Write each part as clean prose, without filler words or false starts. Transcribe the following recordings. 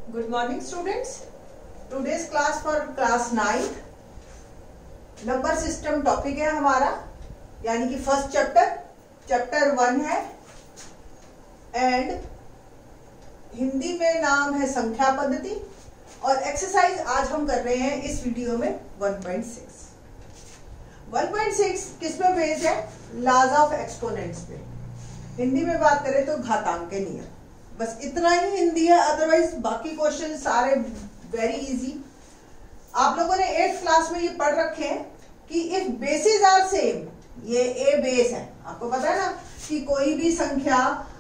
Good morning students. Today's class for class 9th. Number system topic है हमारा, यानी कि फर्स्ट चैप्टर 1 है एंड हिंदी में नाम है संख्या पद्धति। और एक्सरसाइज आज हम कर रहे हैं इस वीडियो में 1.6 किस पे बेस्ड है? लॉज ऑफ एक्सपोनेंट्स पे। हिंदी में बात करें तो घातांक के नियम। बस इतना ही हिंदी है, अदरवाइज बाकी क्वेश्चन सारे वेरी इजी। आप लोगों ने 8th क्लास में ये पढ़ रखे हैं कि इफ बेसिस आर सेम, ये ए बेस है, आपको पता है ना कि कोई भी संख्या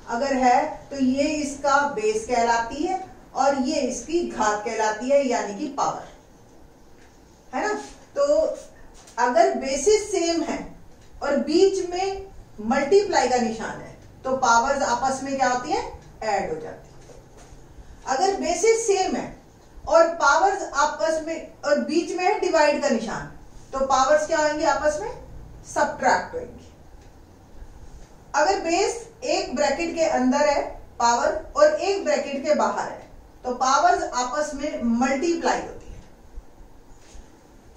अगर है तो ये इसका बेस कहलाती है और ये इसकी घात कहलाती है, यानी कि पावर, है ना। तो अगर बेसिस सेम है और बीच में मल्टीप्लाई का निशान है तो पावर्स आपस में क्या होती है? ऐड हो जाती है। अगर बेसिस सेम है और पावर्स आपस में और बीच में है डिवाइड का निशान, तो पावर्स क्या होंगी? आपस में सबट्रैक्ट होंगी। अगर बेस एक ब्रैकेट के अंदर है पावर और एक ब्रैकेट के बाहर है तो पावर्स आपस में मल्टीप्लाई होती है।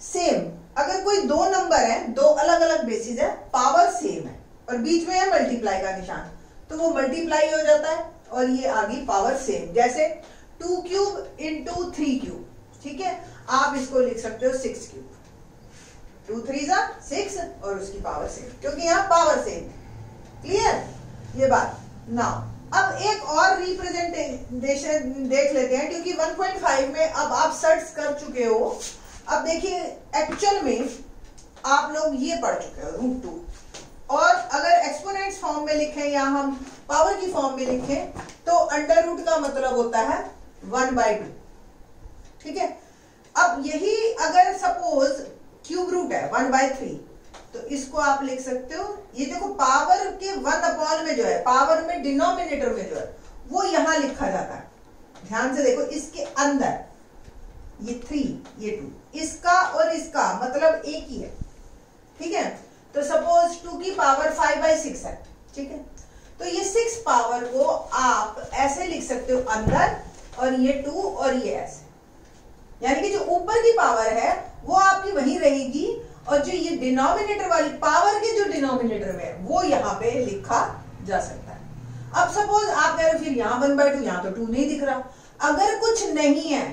सेम, अगर कोई दो नंबर है, दो अलग अलग बेसिस है, पावर सेम है और बीच में है मल्टीप्लाई का निशान, तो वो मल्टीप्लाई हो जाता है और ये आ गई पावर सेम। जैसे 2 क्यूब इंटू 3 क्यूब, ठीक है, आप इसको लिख सकते हो 6 क्यूब। 2 3 6 और उसकी पावर सेम, क्योंकि यहाँ पावर सेम है। क्लियर ये बात ना। अब एक और रिप्रेजेंटेशन देख लेते हैं, क्योंकि 1.5 में अब आप सर्च कर चुके हो। अब देखिए एक्चुअल में आप लोग ये पढ़ चुके हो √2, और अगर एक्सपोनेंट्स फॉर्म में लिखें या हम पावर की फॉर्म में लिखें तो अंडर रूट का मतलब होता है 1/2, ठीक है। अब यही अगर सपोज क्यूब रूट है 1/3, तो इसको आप लिख सकते हो, ये देखो पावर के 1 में जो है, पावर में डिनोमिनेटर में जो है वो यहां लिखा जाता है। ध्यान से देखो, इसके अंदर ये 3 ये 2, इसका और इसका मतलब एक ही है, ठीक है। तो सपोज 2 की पावर 5/6 है, ठीक है, तो ये 6 पावर को आप ऐसे लिख सकते हो अंदर, और ये 2 और ये ऐसे, यानी कि जो ऊपर की पावर है वो आपकी वहीं रहेगी और जो ये डिनोमिनेटर वाली पावर के जो डिनोमिनेटर में है वो यहाँ पे लिखा जा सकता है। अब सपोज आप कह रहे हो फिर यहाँ 1/2, यहाँ तो 2 नहीं दिख रहा। अगर कुछ नहीं है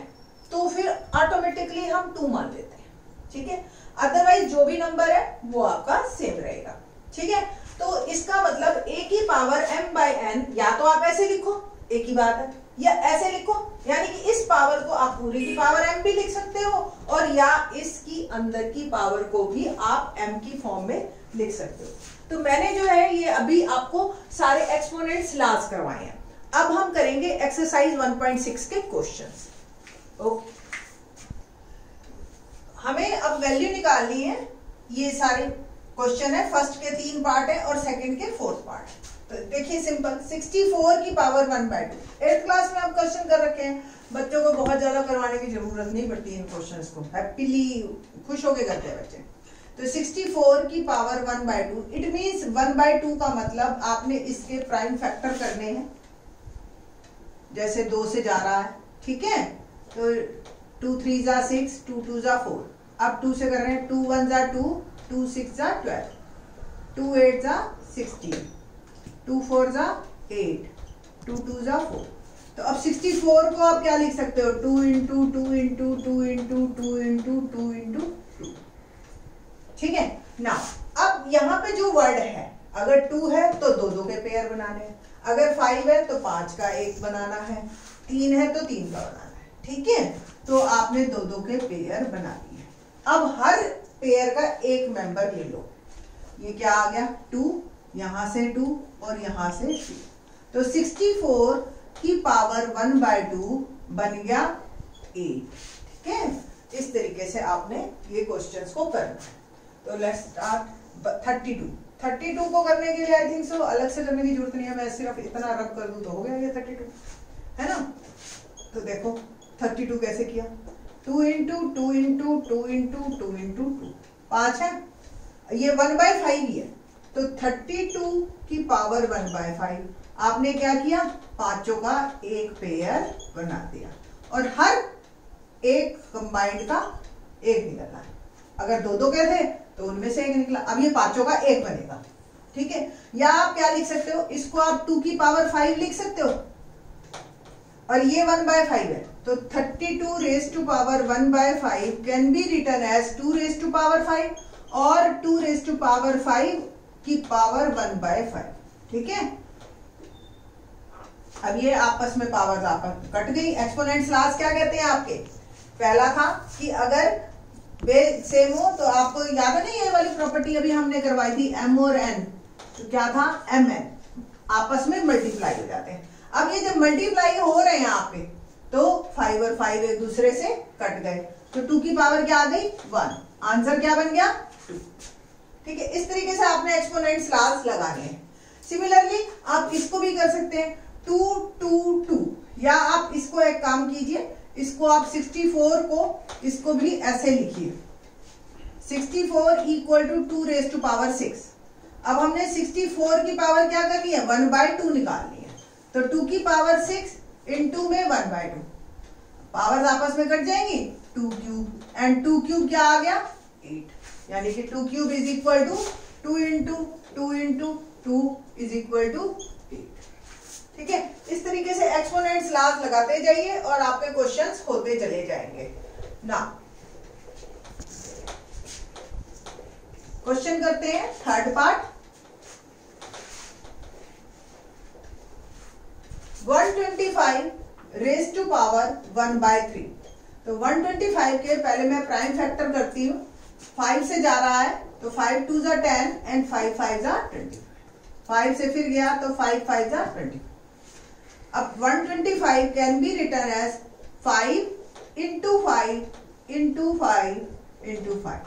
तो फिर ऑटोमेटिकली हम 2 मान लेते हैं, ठीक है। अदरवाइज जो भी नंबर है वो आपका सेम रहेगा, ठीक है। तो इसका मतलब a की पावर m/n, या तो आप ऐसे लिखो, एक ही बात है, या ऐसे लिखो, यानी कि इस पावर को आप पूरी की पावर m भी लिख सकते हो, और या इसकी अंदर की पावर को भी आप m की फॉर्म में लिख सकते हो। तो मैंने जो है ये अभी आपको सारे एक्सपोनेंट्स लास्ट करवाए हैं। अब हम करेंगे एक्सरसाइज 1.6 के क्वेश्चंस। ओके, हमें अब वैल्यू निकालनी है। ये सारे क्वेश्चन है, फर्स्ट के 3 पार्ट है और सेकंड के 4th पार्ट। तो देखिए सिंपल, 64 की पावर 1/2। 8th क्लास में आप क्वेश्चन कर रखे हैं, बच्चों को बहुत ज्यादा करवाने की जरूरत नहीं पड़ती इन क्वेश्चंस को, हैप्पीली खुश होके करते हैं बच्चे। तो 64 की पावर 1/2, इट मींस 1/2 का मतलब आपने इसके प्राइम फैक्टर करने हैं, जैसे 2 से जा रहा है, ठीक है। तो 2 3 6, 2 2 4, अब 2 से कर रहे हैं, 2 1 2, 2 6 12, 2 8 16, 2 4 8, 2 2 4। तो अब 64 को आप क्या लिख सकते हो? 2 into 2 into 2 into 2 into 2 into 2, ठीक है ना। अब यहाँ पे जो वर्ड है, अगर 2 है तो 2 के पेयर बनाने हैं, अगर 5 है तो 5 का एक बनाना है, 3 है तो 3 का बनाना है, ठीक है। तो आपने 2 के पेयर बना दिए। अब हर पेयर का एक मेंबर ले लो। ये क्या आ गया? 2, यहां से 2 और यहां से 2, तो 64 की पावर 1/2 बन गया 8, ठीक है। इस तरीके से आपने ये क्वेश्चंस को करना है। तो लेट्स स्टार्ट 32 को करने के लिए आई थिंक सो अलग से करने की जरूरत नहीं है, मैं सिर्फ इतना रब कर दूं तो हो गया ये 32, है ना। तो देखो 32 कैसे किया? 2 इंटू 2 इंटू 2 इंटू 2 इंटू 2, 5 है, ये 1/5 ही है, तो 32 की पावर 1/5 आपने क्या किया? पांचों का एक पेयर बना दिया। और हर एक कंबाइंड का एक निकलना है। अगर दो दो के थे तो उनमें से एक निकला, अब ये पांचों का एक बनेगा, ठीक है। या आप क्या लिख सकते हो, इसको आप 2 की पावर 5 लिख सकते हो और ये 1/5 है, तो 32 raise to power 1/5 can be written as 2 raise to power 5 और 2 रेज टू पावर 5 की पावर 1/5, ठीक है। अब ये आपस में पावर्स आपस कट गई। एक्सपोनेंट्स लास्ट क्या कहते हैं आपके, पहला था कि अगर बेस सेम हो तो आपको याद है ना ये वाली प्रॉपर्टी अभी हमने करवाई थी m और n, तो क्या था mn, आपस में मल्टीप्लाई हो जाते हैं। अब ये जब मल्टीप्लाई हो रहे हैं यहाँ पे तो 5 और 5 एक दूसरे से कट गए, तो 2 की पावर क्या आ गई 1, आंसर क्या बन गया 2, ठीक है। इस तरीके से आपने एक्सपोनेंट्स लास्ट लगाने हैं। सिमिलरली आप इसको भी कर सकते हैं 2 2 2, या आप इसको एक काम कीजिए, इसको आप 64 को इसको भी ऐसे लिखिए 64 equal to 2 raise to power 6। अब हमने 64 की पावर क्या कर ली है 1/2 निकाल ली है, तो 2 की पावर 6 इंटू में 1/2, पावर्स आपस में कट जाएंगी, 2 क्यूब एंड 2 क्यूब क्या आ गया 8, यानी कि 2 cube is equal to 2 into 2 into 2 is equal to 8, ठीक है। इस तरीके से एक्सपोनेंट्स लास्ट लगाते जाइए और आपके क्वेश्चंस होते चले जाएंगे ना। क्वेश्चन करते हैं third part. 125 raise to power 1/3, तो 125 के पहले मैं प्राइम फैक्टर करती हूँ, 5 से जा रहा है तो 5 2 जा 10 एंड 5 5 जा 20, 5 से फिर गया तो 5 5 जा 20। अब 125 can be written as 5 into 5 into 5 into 5,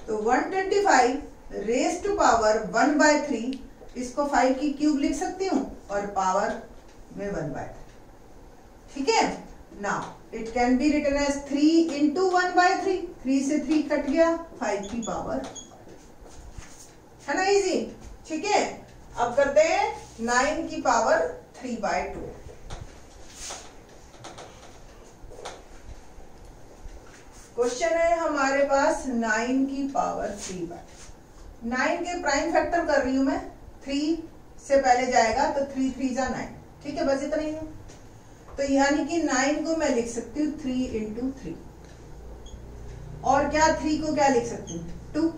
तो 125 रेज टू पावर 1/3, इसको 5 की क्यूब लिख सकती हूँ और पावर में 1/3, ठीक है। Now it can be written as 3 into 1/3, 3 से 3 कट गया, 5 की पावर, है ना इजी, ठीक है। अब करते हैं 9 की पावर 3/2। क्वेश्चन है हमारे पास 9 की पावर 3/2। 9 के प्राइम फैक्टर कर रही हूं मैं, 3 से पहले जाएगा तो 3 3 जा 9, ठीक है, बस इतना ही है। तो यानी कि 9 को मैं लिख सकती हूँ 3 इंटू 3, और क्या 3 को क्या लिख सकती हूँ 2,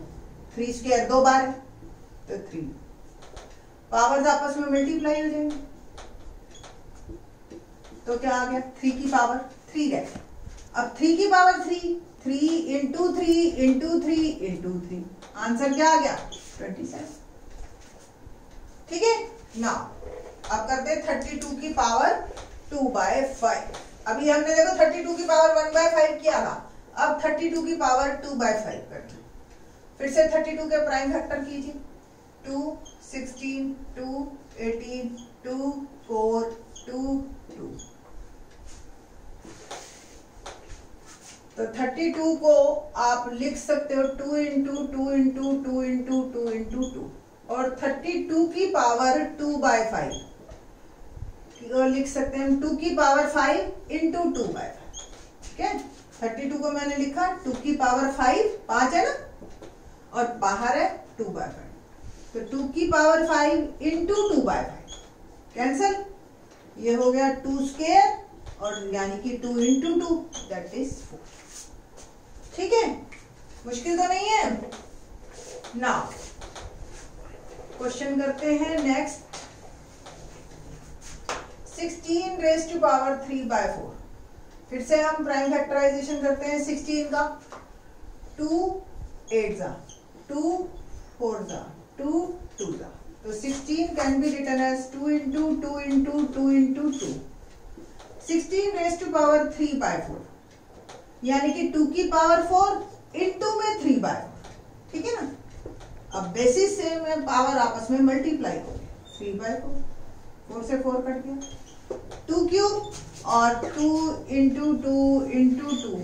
3 स्क्वायर 2 बार है तो 3, पावर्स आपस में मल्टीप्लाई हो जाएंगे, तो क्या आ गया 3 की पावर 3 रह गया। अब 3 की power 3 into 3 into 3 into 3, answer क्या आ गया 27, ठीक है। नाउ अब करते हैं 32 की पावर 2/5। अभी हमने देखो 32 की पावर 1/5 किया था, अब 32 की पावर 2/5 करना। फिर से 32 के प्राइम फैक्टर कीजिए, 2 16 2 18 2 4 2 2, तो 32 को आप लिख सकते हो 2 इंटू 2 इंटू 2 इंटू 2 इंटू 2, और 32 की पावर 2/5 लिख सकते हैं 2 की पावर 5 इंटू 2/5, ठीक है। 32 को मैंने लिखा 2 की पावर 5 है ना, और बाहर है 2/5, तो 2 की पावर 5 इंटू 2/5 कैंसल, ये हो गया 2 स्क्वायर, और यानी कि 2 इंटू 2 दैट इज 4, ठीक है। मुश्किल तो नहीं है। नाउ क्वेश्चन करते हैं नेक्स्ट, 16 रेज टू पावर 3/4। फिर से हम प्राइम फैक्टराइजेशन करते हैं 16 का, 2 8 जा 2 4 जा 2 2 जा, तो 16 can be written as 2 into 2 into 2 into 2, 16 raise to power 3/4, यानी कि 2 की पावर 4 इंटू में 3/4, ठीक है ना। अब बेसिस से में पावर आपस में मल्टीप्लाई हो गई, 3/4, 4 से 4 कट गया, 2 क्यूब और 2 इंटू 2 इंटू 2,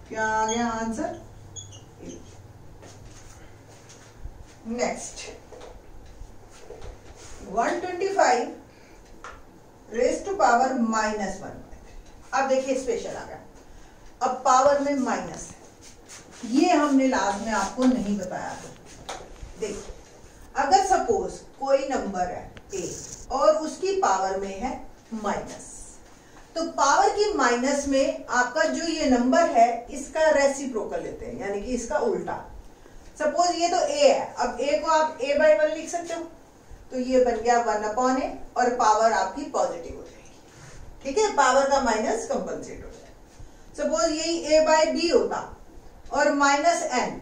क्या आ गया answer 8। Next 125 raise to power -1/3। अब देखिए स्पेशल आ गया, अब पावर में माइनस है, ये हमने लास्ट में आपको नहीं बताया था। देखिए अगर सपोज कोई नंबर है a और उसकी पावर में है माइनस, तो पावर की माइनस में आपका जो ये नंबर है इसका रेसिप्रोकल लेते हैं, यानी कि इसका उल्टा। सपोज ये तो a है, अब a को आप a/1 लिख सकते हो, तो ये बन गया 1/a और पावर आपकी पॉजिटिव हो जाएगी। ठीक है, पावर का माइनस कंपनसेट हो जाएगा। सपोज यही a/b होता और -n,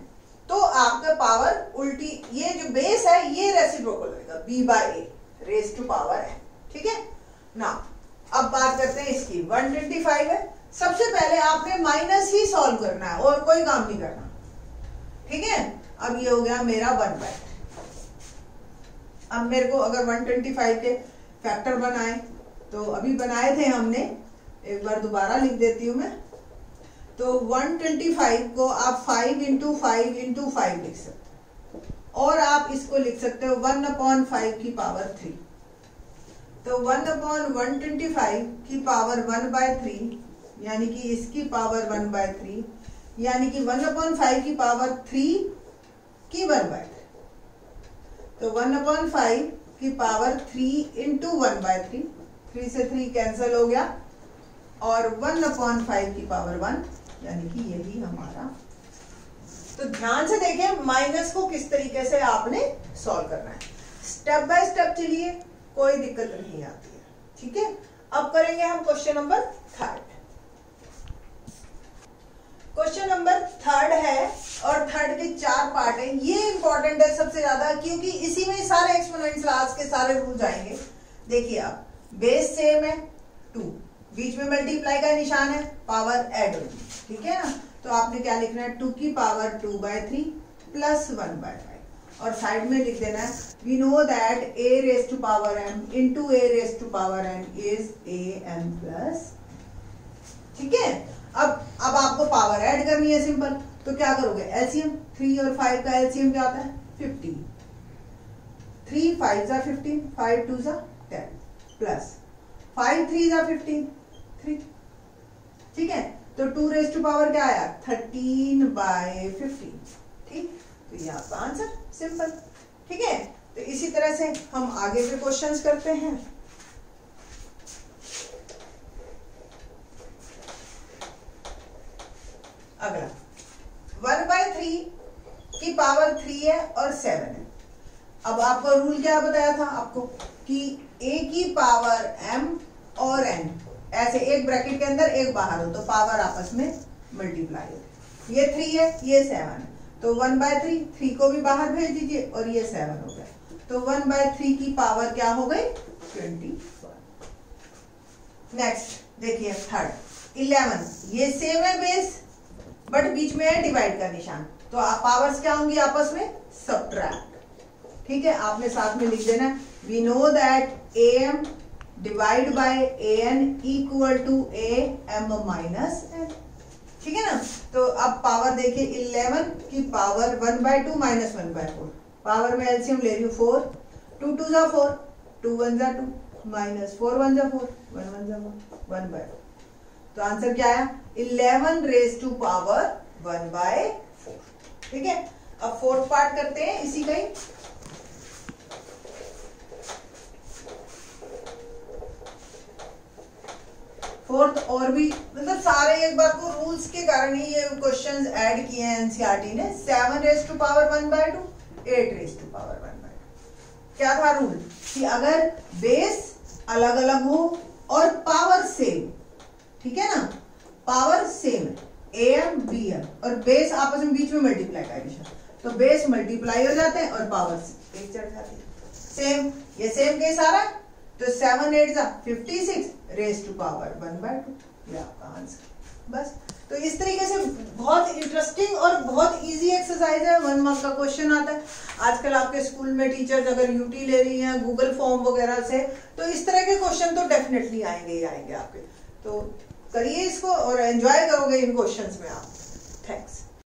तो आपका पावर उल्टी, ये जो बेस है ये रेसिप्रोकल होगा b/a raise to power n। ठीक है ना, अब बात करते हैं इसकी। 125 है, सबसे पहले आपने माइनस ही सॉल्व करना है और कोई काम नहीं करना। ठीक है, अब ये हो गया मेरा 1/3। अब मेरे को अगर 125 के फैक्टर बनाए, तो अभी बनाए थे हमने, एक बार दोबारा लिख देती हूं मैं। तो 125 को आप 5 × 5 × 5 लिख सकते हो, और आप इसको लिख सकते हो 1/5 की पावर 3। तो 1/125 की पावर 1/3, यानी कि इसकी पावर 1/3, यानी कि 1/5 की पावर 3 की 1/3। तो 1/5 की पावर 3 × 1/3, 3 से 3 कैंसिल हो गया, और 1/5 की पावर 1, यानी कि यही हमारा। तो ध्यान से देखें माइनस को किस तरीके से आपने सॉल्व करना है, स्टेप बाय स्टेप चलिए, कोई दिक्कत नहीं आती है। ठीक है, अब करेंगे हम क्वेश्चन नंबर 3। क्वेश्चन नंबर 3 है, और 3 के 4 पार्ट हैं। ये इंपॉर्टेंट है सबसे ज्यादा, क्योंकि इसी में सारे एक्सपोनेंट्स लास्ट के सारे रूल्स आएंगे। देखिए आप, बेस सेम है 2, बीच में मल्टीप्लाई का निशान है, पावर ऐड होगी। ठीक है ना, तो आपने क्या लिखना है, 2 की पावर 2/3 प्लस 1/5, और साइड में लिख देना है we know that a raise to power m into a raise to power n is am plus. ठीक है, अब आपको पावर ऐड करनी है, सिंपल। तो क्या करोगे, एलसीएम, 3 और 5 का एलसीएम क्या होता है 15, 3 5 = 15, 5 2 = 10 प्लस 5 3 = 15, 3। ठीक है, तो 2 रेज टू पावर क्या आया 13/15। ठीक, तो ये आपका आंसर, सिंपल। ठीक है, तो इसी तरह से हम आगे के क्वेश्चंस करते हैं। अगला 1/3 की पावर 3 है और 7 है। अब आपका रूल क्या बताया था आपको, कि a की पावर m और n, ऐसे एक ब्रैकेट के अंदर एक बाहर हो, तो पावर आपस में मल्टीप्लाई हो। ये 3 है, ये 7 है, तो 1/3, 3 को भी बाहर भेज दीजिए, और ये 7 हो गया। तो 1/3 की पावर क्या हो गई 21। नेक्स्ट देखिए 3rd 11, ये सेम है बेस, बट बीच में है डिवाइड का निशान, तो पावर्स क्या होंगी आपस में सब्ट्रैक्ट। ठीक है, आपने साथ में लिख देना we know that am divide by an equal to am minus n। ठीक है ना, तो अब पावर देखिए 11 की पावर 1/2 माइनस 1/4, पावर में एलसीएम ले रही हूँ 4, 2 2 = 4, 2 1 = 2, माइनस 4 1 = 4, 1 1 = 1 1/4। तो आंसर क्या आया 11 रेज टू पावर 1/4। ठीक है, अब 4th पार्ट करते हैं इसी का ही। फोर्थ और भी, मतलब सारे एक बार को रूल्स के कारण ही ये क्वेश्चंस ऐड किए हैं एनसीईआरटी ने। 7 raise to power 1/2, 8 raise to power 1/2। क्या था रूल, कि अगर बेस अलग अलग हो और पावर सेम, ठीक है ना, पावर सेम am bm और बेस आपस में बीच में मल्टीप्लाई का निशान, तो बेस मल्टीप्लाई हो जाते हैं और पावर एक चढ़ जाती है। सेम, ये सेम केस आ रहा है, तो 7 8 = 56 रेज टू पावर 1/2, ये आपका आंसर। बस, तो इस तरीके से बहुत इंटरेस्टिंग और बहुत इजी एक्सरसाइज है, 1 मार्क का क्वेश्चन आता है। आजकल आपके स्कूल में टीचर्स अगर यूटी ले रही हैं गूगल फॉर्म वगैरह से, तो इस तरह के क्वेश्चन तो डेफिनेटली आएंगे ही आएंगे आपके। तो करिए इसको और एंजॉय करोगे इन क्वेश्चंस में आप। थैंक्स।